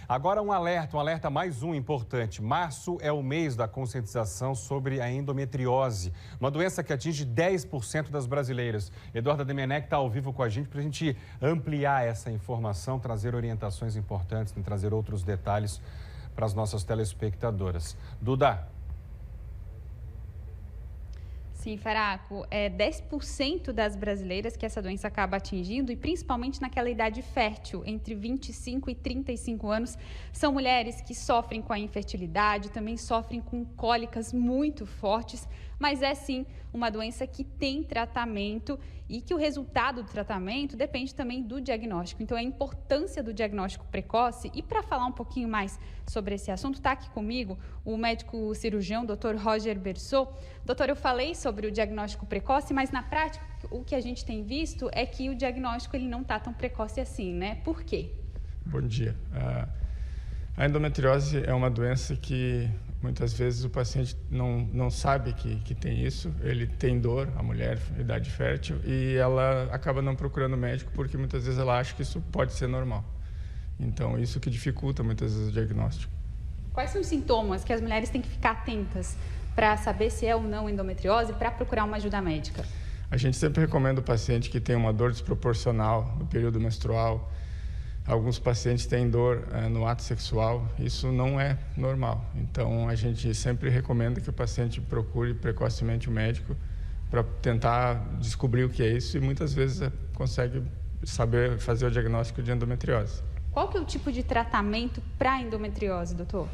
Agora um alerta mais um importante. Março é o mês da conscientização sobre a endometriose, uma doença que atinge 10% das brasileiras. Eduarda Demenech está ao vivo com a gente para a gente ampliar essa informação, trazer orientações importantes e trazer outros detalhes para as nossas telespectadoras. Duda. Sim, Faraco, 10% das brasileiras que essa doença acaba atingindo, e principalmente naquela idade fértil, entre 25 e 35 anos, são mulheres que sofrem com a infertilidade, também sofrem com cólicas muito fortes, mas é sim uma doença que tem tratamento e que o resultado do tratamento depende também do diagnóstico. Então, a importância do diagnóstico precoce. E para falar um pouquinho mais sobre esse assunto, está aqui comigo o médico cirurgião, Dr. Roger Bersot. Doutor, eu falei sobre o diagnóstico precoce, mas na prática o que a gente tem visto é que o diagnóstico ele não está tão precoce assim, né? Por quê? Bom dia. A endometriose é uma doença que muitas vezes o paciente não sabe que tem isso, ele tem dor, a mulher, idade fértil, e ela acaba não procurando médico porque muitas vezes ela acha que isso pode ser normal. Então, isso que dificulta muitas vezes o diagnóstico. Quais são os sintomas que as mulheres têm que ficar atentas para saber se é ou não endometriose, para procurar uma ajuda médica? A gente sempre recomenda o paciente que tem uma dor desproporcional no período menstrual. Alguns pacientes têm dor no ato sexual, isso não é normal. Então, a gente sempre recomenda que o paciente procure precocemente o médico para tentar descobrir o que é isso e muitas vezes consegue saber fazer o diagnóstico de endometriose. Qual que é o tipo de tratamento para endometriose, doutor?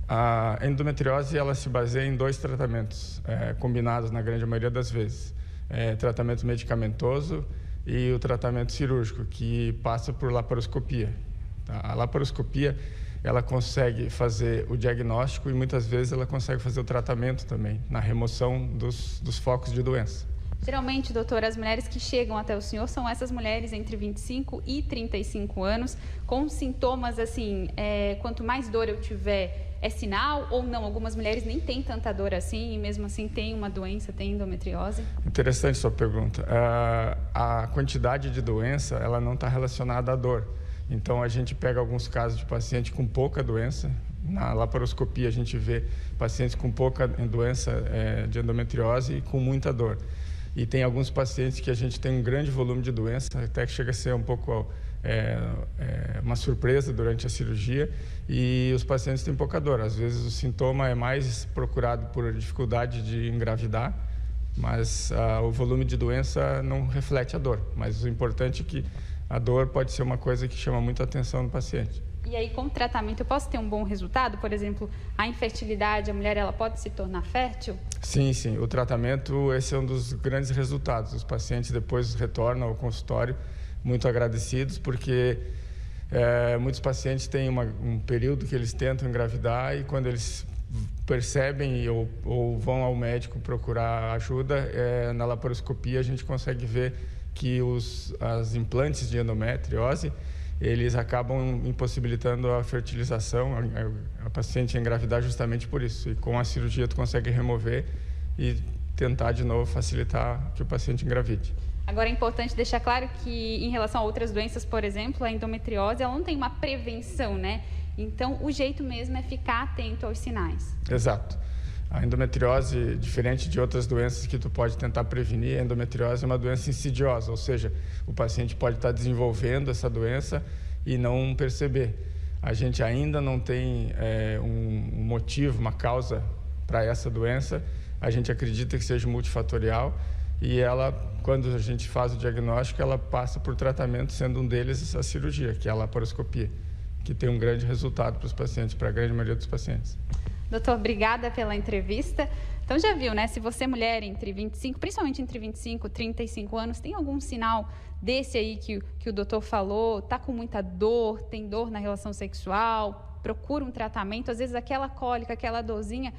A endometriose ela se baseia em 2 tratamentos combinados na grande maioria das vezes. Tratamento medicamentoso e o tratamento cirúrgico, que passa por laparoscopia. A laparoscopia, ela consegue fazer o diagnóstico e muitas vezes ela consegue fazer o tratamento também, na remoção dos focos de doença. Geralmente, doutor, as mulheres que chegam até o senhor são essas mulheres entre 25 e 35 anos, com sintomas assim, quanto mais dor eu tiver, é sinal ou não? Algumas mulheres nem têm tanta dor assim e mesmo assim têm uma doença, têm endometriose? Interessante sua pergunta. A quantidade de doença, ela não está relacionada à dor. Então, a gente pega alguns casos de paciente com pouca doença. Na laparoscopia, a gente vê pacientes com pouca doença de endometriose e com muita dor. E tem alguns pacientes que a gente tem um grande volume de doença, até que chega a ser um pouco uma surpresa durante a cirurgia, e os pacientes têm pouca dor. Às vezes o sintoma é mais procurado por dificuldade de engravidar, mas o volume de doença não reflete a dor. Mas o importante é que a dor pode ser uma coisa que chama muita atenção no paciente. E aí, com o tratamento, eu posso ter um bom resultado? Por exemplo, a infertilidade, a mulher ela pode se tornar fértil? Sim, sim. O tratamento, esse é um dos grandes resultados. Os pacientes depois retornam ao consultório muito agradecidos, porque muitos pacientes têm um período que eles tentam engravidar e quando eles percebem ou vão ao médico procurar ajuda, na laparoscopia a gente consegue ver que as implantes de endometriose eles acabam impossibilitando a fertilização, a paciente engravidar justamente por isso. E com a cirurgia tu consegue remover e tentar de novo facilitar que o paciente engravide. Agora é importante deixar claro que em relação a outras doenças, por exemplo, a endometriose, ela não tem uma prevenção, né? Então o jeito mesmo é ficar atento aos sinais. Exato. A endometriose, diferente de outras doenças que tu pode tentar prevenir, a endometriose é uma doença insidiosa, ou seja, o paciente pode estar desenvolvendo essa doença e não perceber. A gente ainda não tem um motivo, uma causa para essa doença. A gente acredita que seja multifatorial e ela, quando a gente faz o diagnóstico, ela passa por tratamento, sendo um deles a cirurgia, que é a laparoscopia, que tem um grande resultado para os pacientes, para a grande maioria dos pacientes. Doutor, obrigada pela entrevista. Então já viu, né? Se você, mulher entre 25, principalmente entre 25 e 35 anos, tem algum sinal desse aí que o doutor falou, tá com muita dor, tem dor na relação sexual, procura um tratamento, às vezes aquela cólica, aquela dorzinha,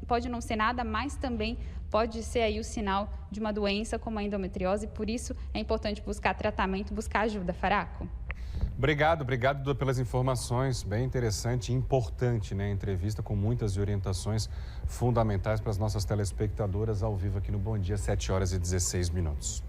pode não ser nada, mas também pode ser aí o sinal de uma doença como a endometriose, por isso é importante buscar tratamento, buscar ajuda. Faraco. Obrigado, Duda, pelas informações, bem interessante e importante, né? Entrevista com muitas orientações fundamentais para as nossas telespectadoras ao vivo aqui no Bom Dia, 7h16.